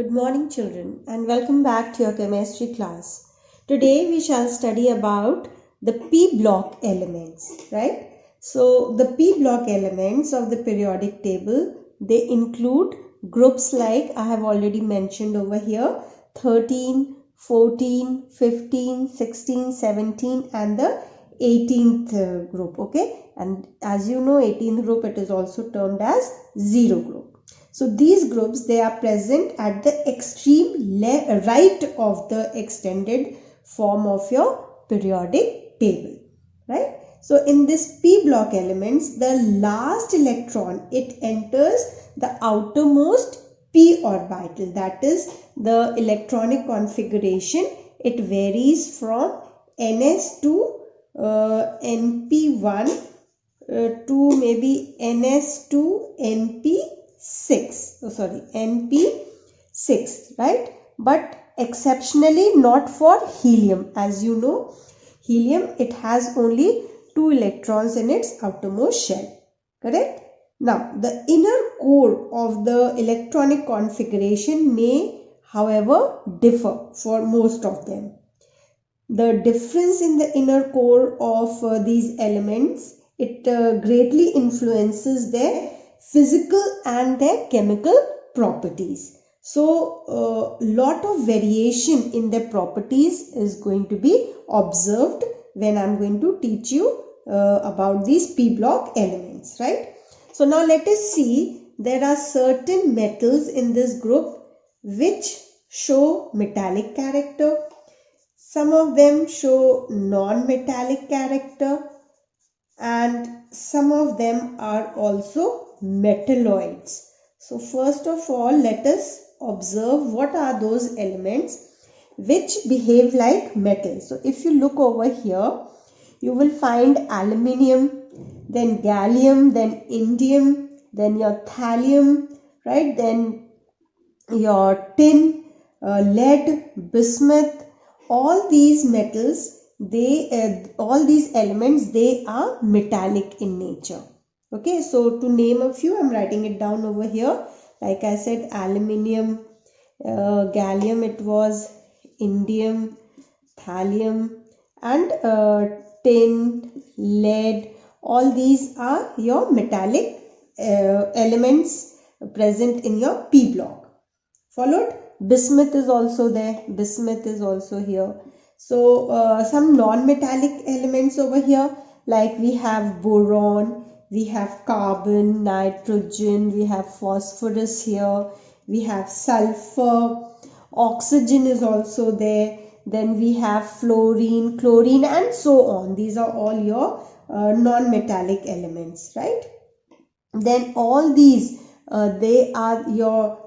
Good morning children and welcome back to your chemistry class. Today we shall study about the p block elements, right? So the p block elements of the periodic table, they include groups like I have already mentioned over here 13, 14, 15, 16, 17 and the 18th group, okay? And as you know 18th group, it is also termed as zero group. So these groups, they are present at the extreme right of the extended form of your periodic table, right? So in this p block elements, the last electron, it enters the outermost p orbital, that is the electronic configuration. It varies from ns to np1 to maybe ns to np6, right? But exceptionally not for helium. As you know, helium, it has only 2 electrons in its outermost shell, correct? Now the inner core of the electronic configuration may however differ for most of them. The difference in the inner core of these elements, it greatly influences their physical and their chemical properties. So lot of variation in their properties is going to be observed when I'm going to teach you about these p block elements, right? So now let us see, there are certain metals in this group which show metallic character. Some of them show non-metallic character and some of them are also metalloids. So first of all, let us observe what are those elements which behave like metal. So if you look over here, you will find aluminium, then gallium, then indium, then your thallium, right? Then your tin, lead, bismuth. All these metals, all these elements, they are metallic in nature. Okay, so to name a few, I'm writing it down over here. Like I said, aluminium, gallium, it was indium, thallium, and tin, lead. All these are your metallic elements present in your p block. Followed, bismuth is also there, bismuth is also here. So some non-metallic elements over here, like we have boron, we have carbon, nitrogen, we have phosphorus here, we have sulfur, oxygen is also there, then we have fluorine, chlorine and so on. These are all your non-metallic elements, right? Then all these, they are your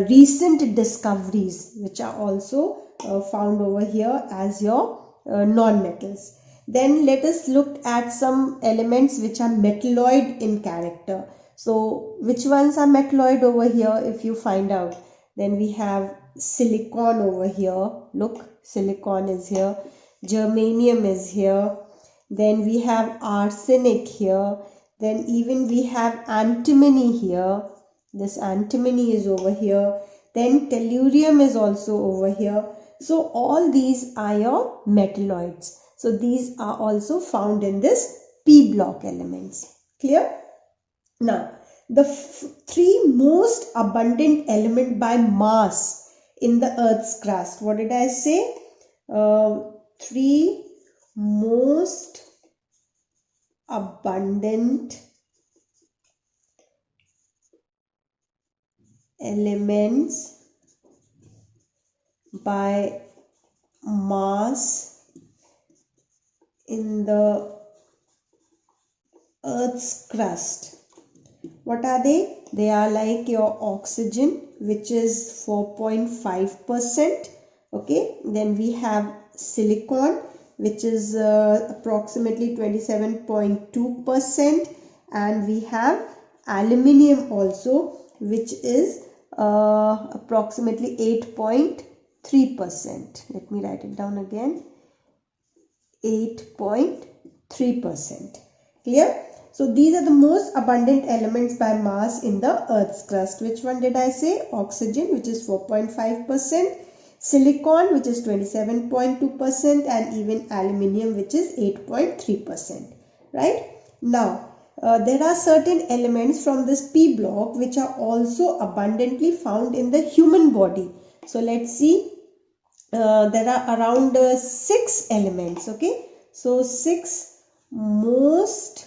recent discoveries which are also found over here as your non-metals. Then let us look at some elements which are metalloid in character. So which ones are metalloid over here? If you find out, then we have silicon over here. Look, silicon is here, germanium is here, then we have arsenic here, then even we have antimony here. This antimony is over here. Then tellurium is also over here. So all these are your metalloids. So these are also found in this p block elements. Clear? Now, the three most abundant element by mass in the Earth's crust. What did I say? Three most abundant elements by mass in the Earth's crust. What are they? They are like your oxygen, which is 4.5%. Okay, then we have silicon, which is approximately 27.2%, and we have aluminium also, which is approximately 8.3%. Let me write it down again. 8.3%. Clear? So these are the most abundant elements by mass in the Earth's crust. Which one did I say? Oxygen, which is 4.5%, silicon, which is 27.2%, and even aluminium, which is 8.3%. Right? Now, there are certain elements from this P block which are also abundantly found in the human body. So let's see. There are around 6 elements. Okay, so 6 most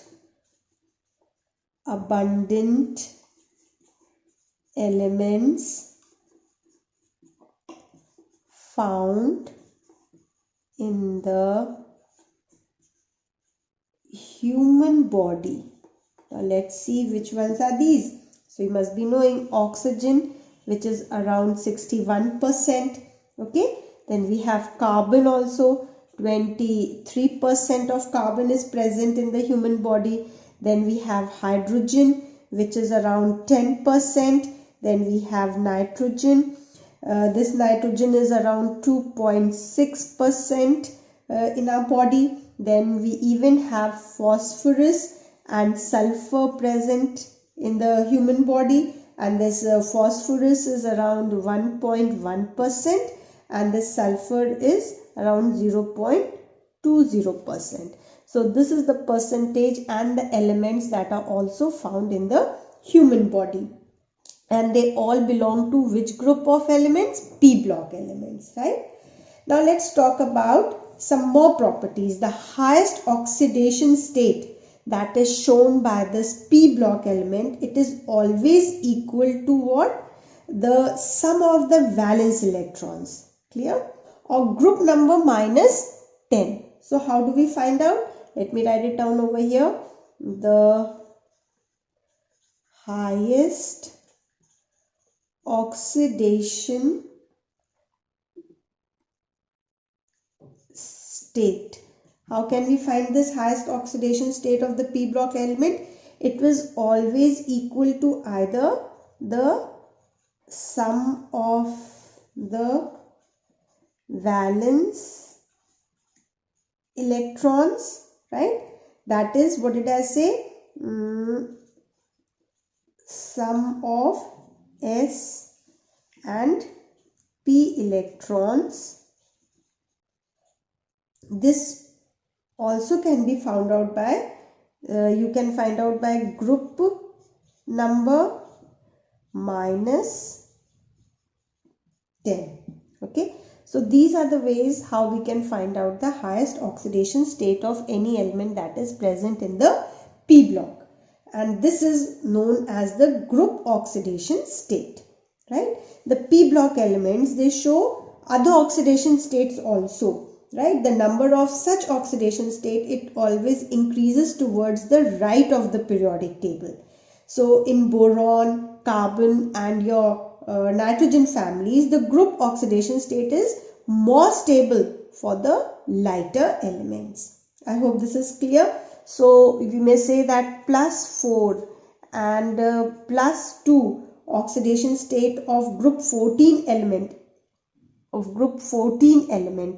abundant elements found in the human body. Now let's see which ones are these. So you must be knowing oxygen, which is around 61%. Okay, then we have carbon also. 23% of carbon is present in the human body. Then we have hydrogen, which is around 10%. Then we have nitrogen. This nitrogen is around 2.6% in our body. Then we even have phosphorus and sulfur present in the human body, and this phosphorus is around 1.1% and the sulfur is around 0.20%. So this is the percentage and the elements that are also found in the human body, and they all belong to which group of elements? P block elements, right? Now let's talk about some more properties. The highest oxidation state that is shown by this P block element, it is always equal to what? The sum of the valence electrons. Clear? Or group number minus 10. So how do we find out? Let me write it down over here. The highest oxidation state. How can we find this highest oxidation state of the P block element? It was always equal to either the sum of the valence electrons, right? That is, what did I say? Sum of S and P electrons. This also can be found out by, you can find out by group number minus 10. Okay, so these are the ways how we can find out the highest oxidation state of any element that is present in the P block, and this is known as the group oxidation state, right? The P block elements, they show other oxidation states also, right? The number of such oxidation state, it always increases towards the right of the periodic table. So in boron, carbon and your nitrogen families, the group oxidation state is more stable for the lighter elements. I hope this is clear. So we may say that +4 and +2 oxidation state of group 14 element,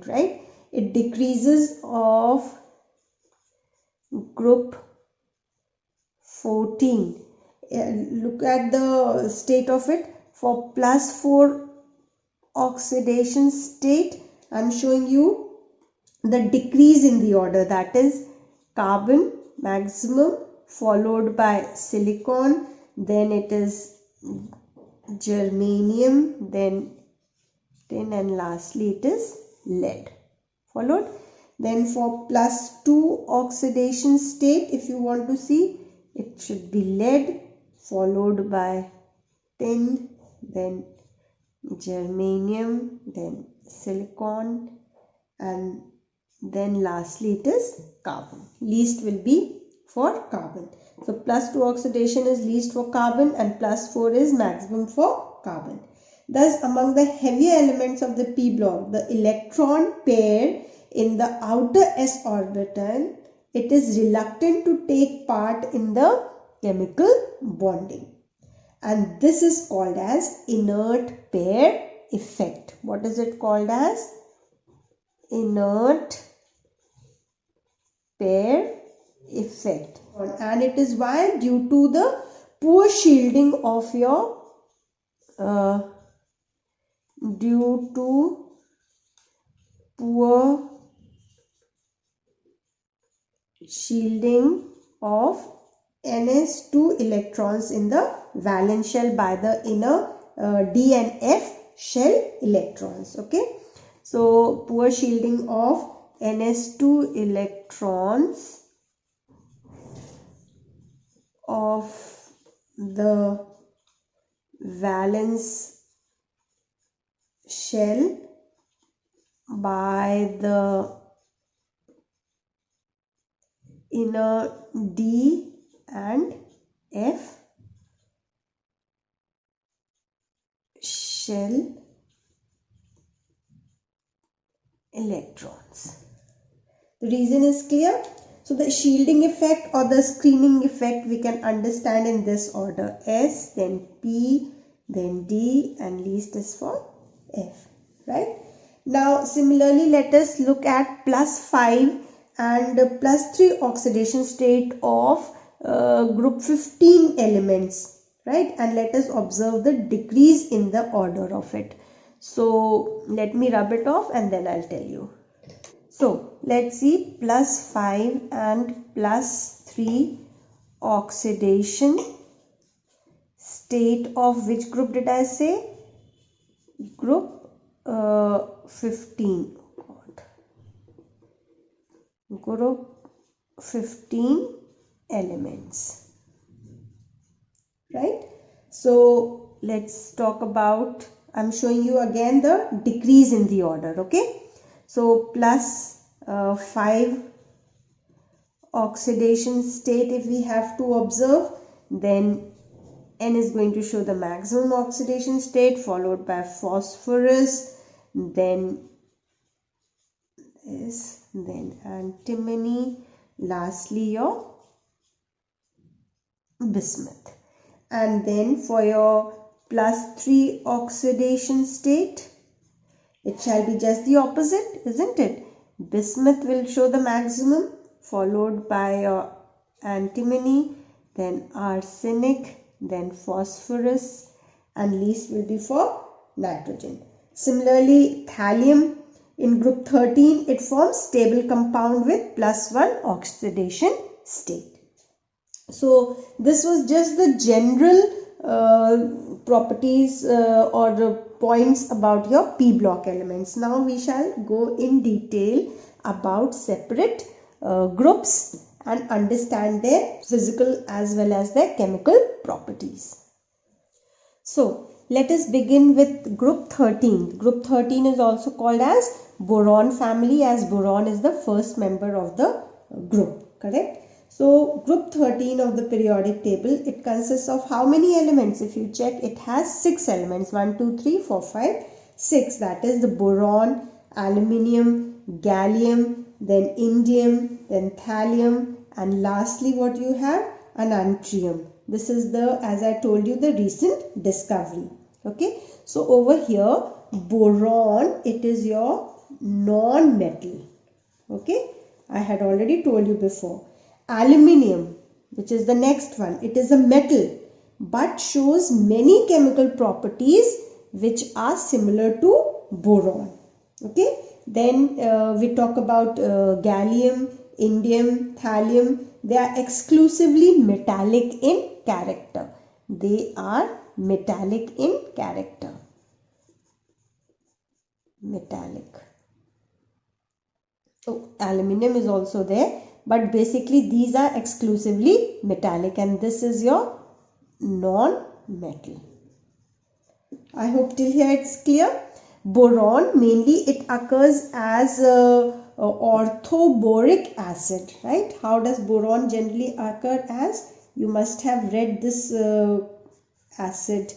right? It decreases of group 14. Look at the state of it. For +4 oxidation state, I am showing you the decrease in the order, that is carbon maximum, followed by silicon, then it is germanium, then tin, and lastly it is lead. Followed. Then for +2 oxidation state, if you want to see, it should be lead, followed by tin, then germanium, then silicon, and then lastly it is carbon. Least will be for carbon. So +2 oxidation is least for carbon and +4 is maximum for carbon. Thus, among the heavier elements of the P block, the electron pair in the outer s orbital, it is reluctant to take part in the chemical bonding. And this is called as inert pair effect. What is it called as? Inert pair effect, and it is why? Due to the poor shielding of your due to poor shielding of Ns2 electrons in the valence shell by the inner D and F shell electrons. Okay, so poor shielding of Ns2 electrons of the valence shell by the inner D and F shell electrons. The reason is clear. So the shielding effect or the screening effect we can understand in this order: S, then P, then D, and least is for F, right? Now similarly, let us look at +5 and +3 oxidation state of group 15 elements, right? And let us observe the decrease in the order of it. So let me rub it off and then I'll tell you. So let's see, +5 and +3 oxidation state of which group did I say? Group 15. Group 15 elements, right? So let's talk about, I'm showing you again the decrease in the order. Okay, so +5 oxidation state if we have to observe, then N is going to show the maximum oxidation state, followed by phosphorus, then this, then antimony, lastly your bismuth. And then for your +3 oxidation state, it shall be just the opposite, isn't it? Bismuth will show the maximum, followed by your antimony, then arsenic, then phosphorus, and least will be for nitrogen. Similarly, thallium in group 13, it forms stable compound with +1 oxidation state. So this was just the general properties or the points about your P block elements. Now we shall go in detail about separate groups and understand their physical as well as their chemical properties. So let us begin with group 13. Group 13 is also called as boron family, as boron is the first member of the group, correct? So group 13 of the periodic table, it consists of how many elements? If you check, it has 6 elements. 1, 2, 3, 4, 5, 6. That is the boron, aluminium, gallium, then indium, then thallium, and lastly what you have? An antrium. This is the, as I told you, the recent discovery. Okay. So over here, boron, it is your non-metal. Okay. I had already told you before. Aluminium, which is the next one, it is a metal but shows many chemical properties which are similar to boron. Okay, then we talk about gallium, indium, thallium. They are exclusively metallic in character. They are metallic in character. Metallic. Oh, aluminium is also there. But basically these are exclusively metallic, and this is your non-metal. I hope till here it's clear. Boron, mainly it occurs as orthoboric acid, right? How does boron generally occur as? You must have read this acid,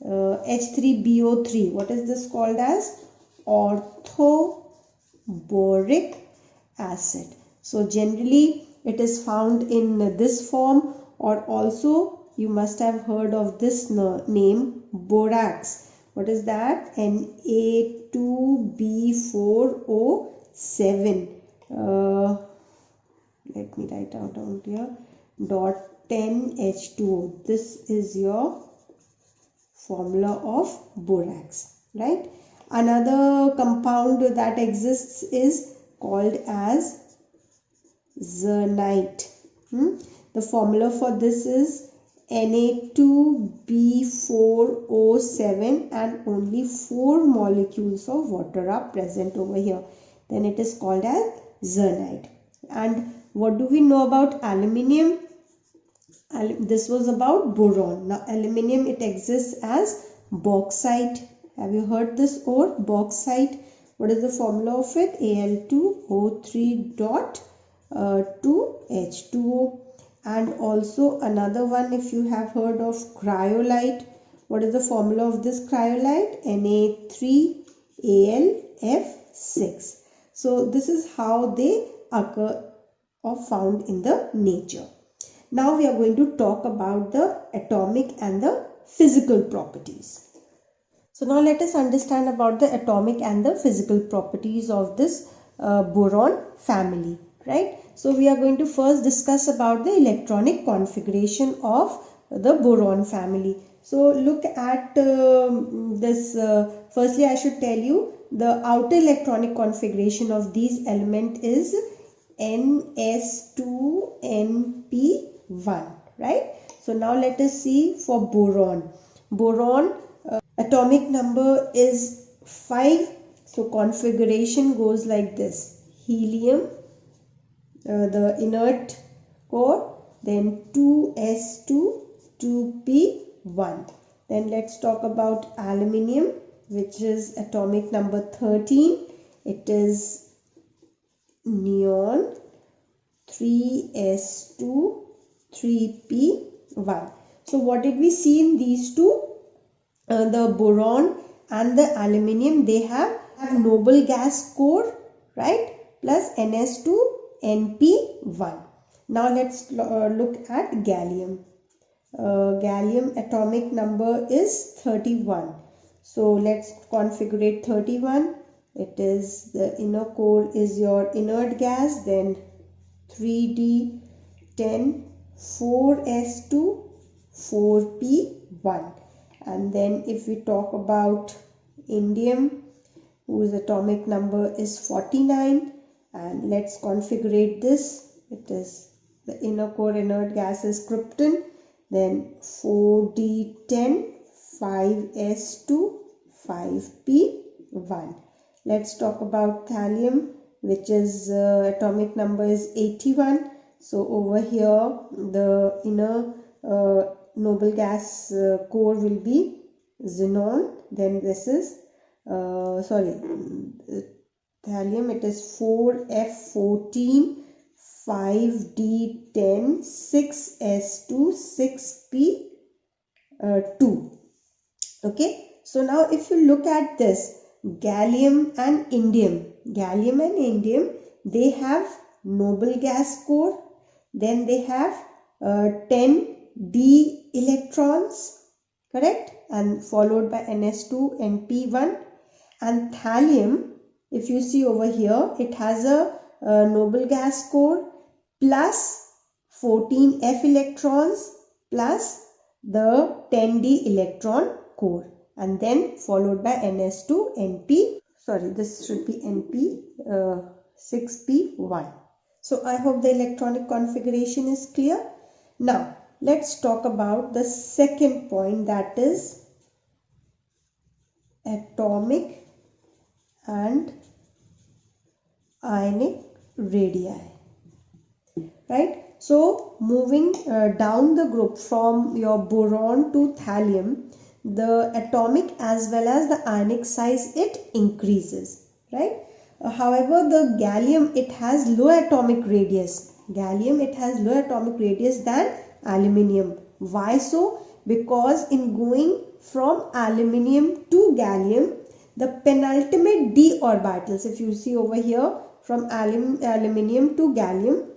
H3BO3. What is this called as? Orthoboric acid. So generally it is found in this form, or also you must have heard of this name, borax. What is that? Na2B4O7. let me write out here, dot 10H2O. This is your formula of borax, right? Another compound that exists is called as zernite. The formula for this is Na2B4O7, and only 4 molecules of water are present over here. Then it is called as zernite. And what do we know about aluminium? This was about boron. Now aluminium, it exists as bauxite. Have you heard this ore? Bauxite. What is the formula of it? Al2O3.2H2O. And also another one, if you have heard of cryolite. What is the formula of this cryolite? Na3Alf6. So this is how they occur or found in the nature. Now we are going to talk about the atomic and the physical properties. So now let us understand about the atomic and the physical properties of this boron family, right? So we are going to first discuss about the electronic configuration of the boron family. So look at this. Firstly, I should tell you the outer electronic configuration of these elements is Ns2np1, right? So now let us see for boron. Boron atomic number is 5. So configuration goes like this: helium, the inert core, then 2s2, 2p1. Then let's talk about aluminium, which is atomic number 13. It is neon, 3s2, 3p1. So what did we see in these two? The boron and the aluminium, they have noble gas core, right, plus Ns2np1. Now let's look at gallium. Gallium atomic number is 31. So let's configure 31. It is the inner core is your inert gas, then 3d10, 4s2, 4p1. And then if we talk about indium, whose atomic number is 49, and let's configure this. It is the inner core inert gas is krypton, then 4d10, 5s2, 5p1. Let's talk about thallium, which is atomic number is 81. So over here the inner noble gas core will be xenon. Then this is thallium, it is 4f14, 5d10, 6s2, 6p2. Okay, so now if you look at this, gallium and indium, they have noble gas core, then they have 10d electrons, correct, and followed by Ns2np1. And thallium, if you see over here, it has a noble gas core plus 14f electrons plus the 10d electron core, and then followed by Ns2np, this should be np 6p1. So I hope the electronic configuration is clear. Now let's talk about the second point, that is atomic and ionic radii, right? So moving down the group from your boron to thallium, the atomic as well as the ionic size, it increases, right? However, the gallium, it has low atomic radius. Than aluminium. Why so? Because in going from aluminium to gallium, the penultimate d orbitals, if you see over here, from aluminium to gallium,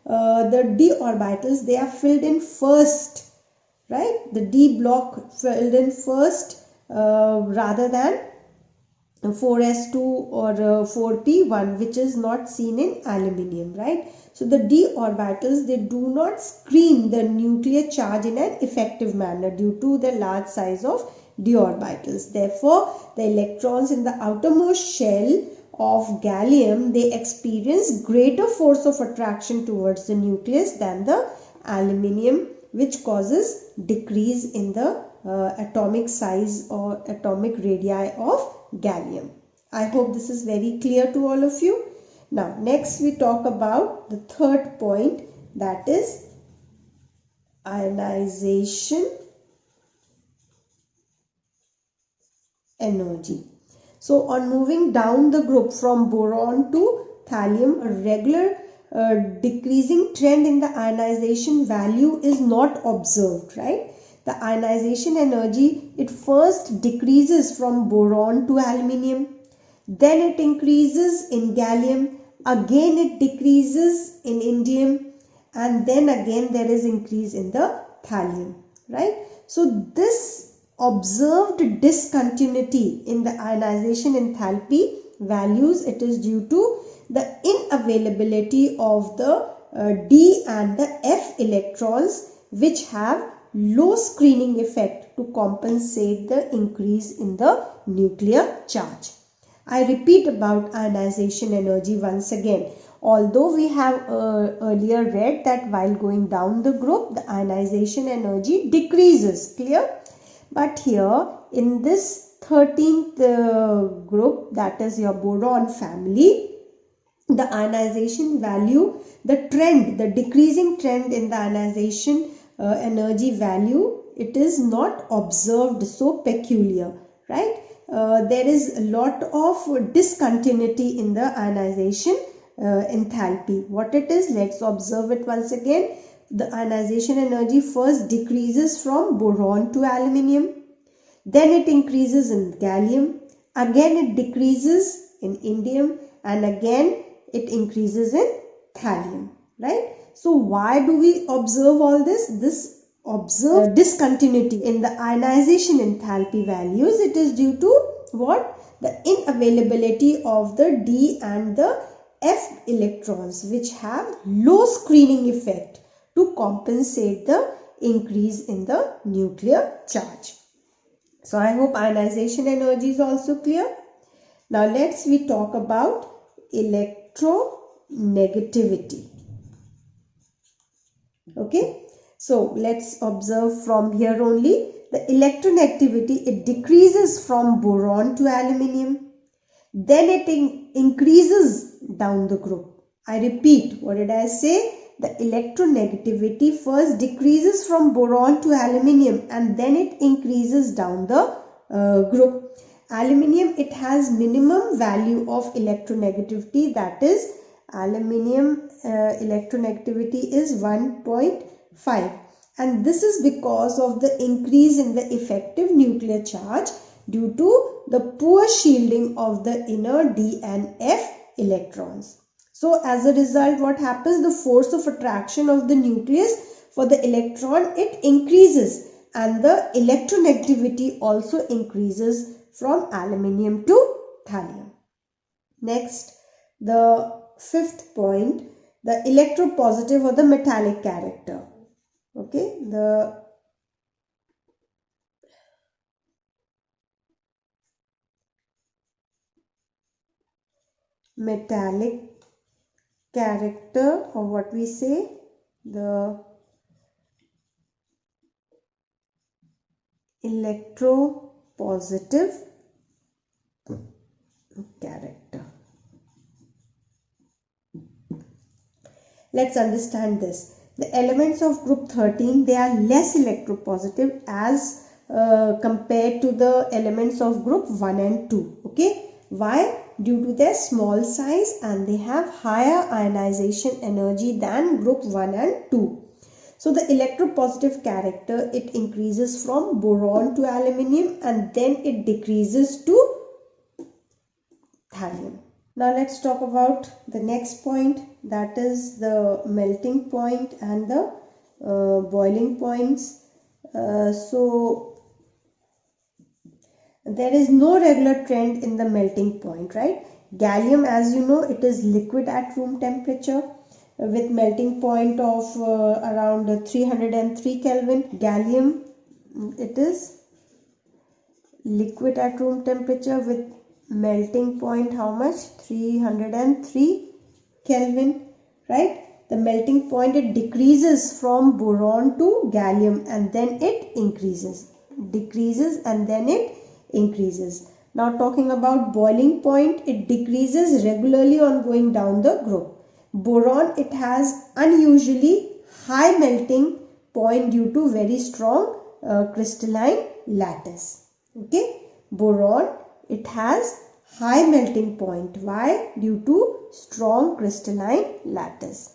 the d orbitals, they are filled in first, right? The d block filled in first rather than 4s2 or 4p1, which is not seen in aluminium, right? So the d orbitals, they do not screen the nuclear charge in an effective manner due to the large size of d orbitals. Therefore, the electrons in the outermost shell of gallium, they experience greater force of attraction towards the nucleus than the aluminium, which causes decrease in the atomic size or atomic radii of gallium. I hope this is very clear to all of you. Now, next we talk about the third point, that is ionization energy. So, on moving down the group from boron to thallium, a regular decreasing trend in the ionization value is not observed, right? The ionization energy, it first decreases from boron to aluminium, then it increases in gallium, again it decreases in indium, and then again there is increase in the thallium, right? So this observed discontinuity in the ionization enthalpy values, it is due to the inavailability of the D and the F electrons, which have low screening effect to compensate the increase in the nuclear charge. I repeat about ionization energy once again. Although we have earlier read that while going down the group, the ionization energy decreases, clear? But here in this 13th group, that is your boron family, the ionization value, the trend, the decreasing trend in the ionization energy value, it is not observed so peculiar, right? There is a lot of discontinuity in the ionization enthalpy. What it is, let's observe it once again. The ionization energy first decreases from boron to aluminium, then it increases in gallium, again it decreases in indium, and again it increases in thallium, right? So why do we observe all this? This observed discontinuity in the ionization enthalpy values, it is due to what? The inavailability of the D and the F electrons, which have low screening effect to compensate the increase in the nuclear charge. So I hope ionization energy is also clear. Now we talk about electronegativity. Okay, so let's observe from here only. The electronegativity, it decreases from boron to aluminium, then it increases down the group. I repeat, what did I say? The electronegativity first decreases from boron to aluminium, and then it increases down the group. Aluminium, it has minimum value of electronegativity, that is aluminium electronegativity is 1.5, and this is because of the increase in the effective nuclear charge due to the poor shielding of the inner D and F electrons. So as a result, what happens? The force of attraction of the nucleus for the electron, it increases, and the electronegativity also increases from aluminium to thallium. Next, the fifth point, the electropositive or the metallic character. Okay, the metallic character, or what we say, the electropositive character. Let's understand this. The elements of group 13, they are less electropositive as compared to the elements of group 1 and 2. Okay, why? Due to their small size, and they have higher ionization energy than group 1 and 2. So the electropositive character, it increases from boron to aluminium, and then it decreases to thallium. Now let's talk about the next point, that is the melting point and the boiling points. So there is no regular trend in the melting point, right? Gallium, as you know, it is liquid at room temperature with melting point of around 303 Kelvin. Gallium, it is liquid at room temperature with melting point how much? 303 Kelvin, right? The melting point, it decreases from boron to gallium and then it increases, decreases and then it increases. Now talking about boiling point, it decreases regularly on going down the group. Boron, it has unusually high melting point due to very strong crystalline lattice. Okay, boron, it has high melting point. Why? Due to strong crystalline lattice.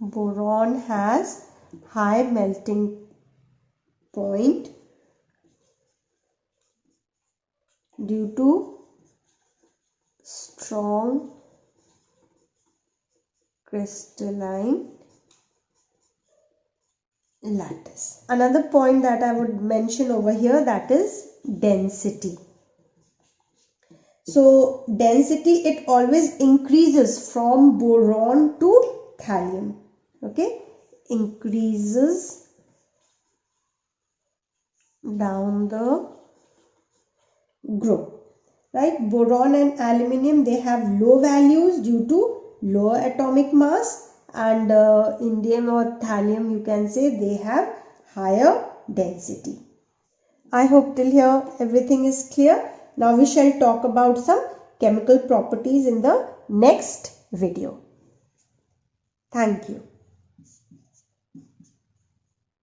Boron has high melting point due to strong crystalline lattice. Another point that I would mention over here, that is density. So density, it always increases from boron to thallium. Okay, increases down the group, right? Boron and aluminium, they have low values due to lower atomic mass, and indium or thallium, you can say, they have higher density. I hope till here everything is clear. Now we shall talk about some chemical properties in the next video. Thank you.